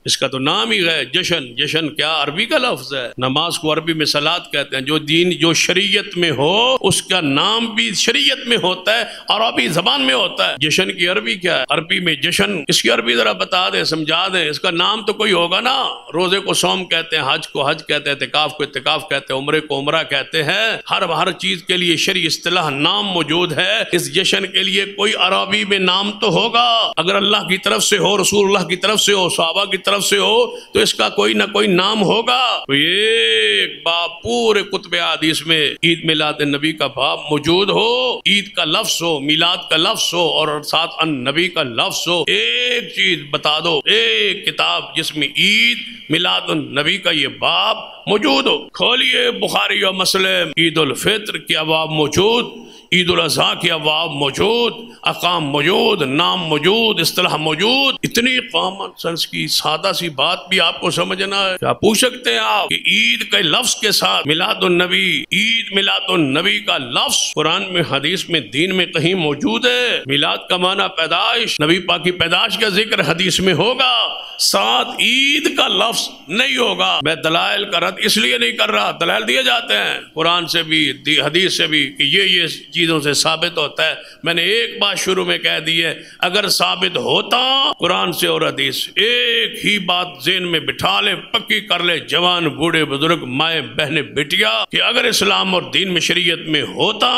اس کا تو نام ہی ہے جشن. جشن کیا عربی کا لفظ ہے. نماز کو عربی میں صلاۃ کہتے ہیں. جو دین جو شریعت میں ہو اس کا نام بھی شریعت میں ہوتا ہے، عربی زبان میں ہوتا ہے. جشن کی عربی کیا ہے؟ عربی میں جشن، اس کی عربی ذرا بتا دیں، سمجھا دیں. اس کا نام تو کوئی ہوگا نا. روزے کو صوم کہتے ہیں، حج کو حج کہتے ہیں، اعتکاف کو اعتکاف کہتے ہیں، عمرے کو عمرہ کہتے ہیں. ہر چیز کے لیے شرعی اصطلاح نام موجود ہے. اس جشن کے لیے کوئی عربی میں نام تو ہوگا. اگر اللہ کی طرف سے ہو، رسول اللہ کی طرف سے ہو، صحابہ کی طرف سے ہو، تو اس کا کوئی نہ کوئی نام ہوگا. تو ایک باب پورے کتب حدیث میں عید میلاد النبی کا باب موجود ہو، عید کا لفظ ہو، میلاد کا لفظ ہو اور ساتھ النبی کا لفظ ہو. ایک چیز بتا دو، ایک کتاب جس میں عید میلاد النبی کا یہ باب موجود ہو. کھولیے بخاری و مسلم، عید الفطر کی ابواب موجود، عید الاضحیٰ کی ابواب موجود، احکام موجود، نام موجود، اصطلاح موجود. اتنی کامن سنس کی سادہ سی بات بھی آپ کو سمجھنا ہے. کیا پوچھ سکتے ہیں آپ کہ عید کے لفظ کے ساتھ میلاد النبی، عید میلاد النبی کا لفظ قرآن میں، حدیث میں، دین میں کہیں موجود ہے؟ میلاد کا معنی پیدائش، نبی پاک کی پیدائش کا ذکر حدیث میں ہوگا، ساتھ عید کا لفظ نہیں ہوگا. میں دلائل کا رد اس لیے نہیں کر رہا، دلائل دیے جاتے ہیں قرآن سے بھی حدیث سے بھی کہ یہ چیزوں سے ثابت ہوتا ہے. میں نے ایک بات شروع میں کہہ دی ہے، اگر ثابت ہوتا قرآن سے اور حدیث سے، ایک ہی بات ذہن میں بٹھا لے، پکی کر لے، جوان بوڑھے بزرگ مائیں بہنیں بیٹیا، کہ اگر اسلام اور دین میں شریعت میں ہوتا،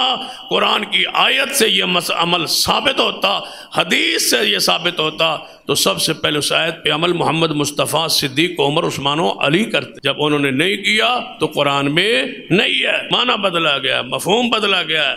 قرآن کی آیت سے یہ عمل ثابت ہوتا، حدیث سے یہ ثابت ہوتا، تو سب سے پہلے اس آیت پہ عمل محمد مصطفیٰ، صدیق، عمر، عثمان و علی کرتے. جب انہوں نے نہیں کیا تو قرآن میں نہیں ہے. معنی بدلا گیا، مفہوم بدلا گیا.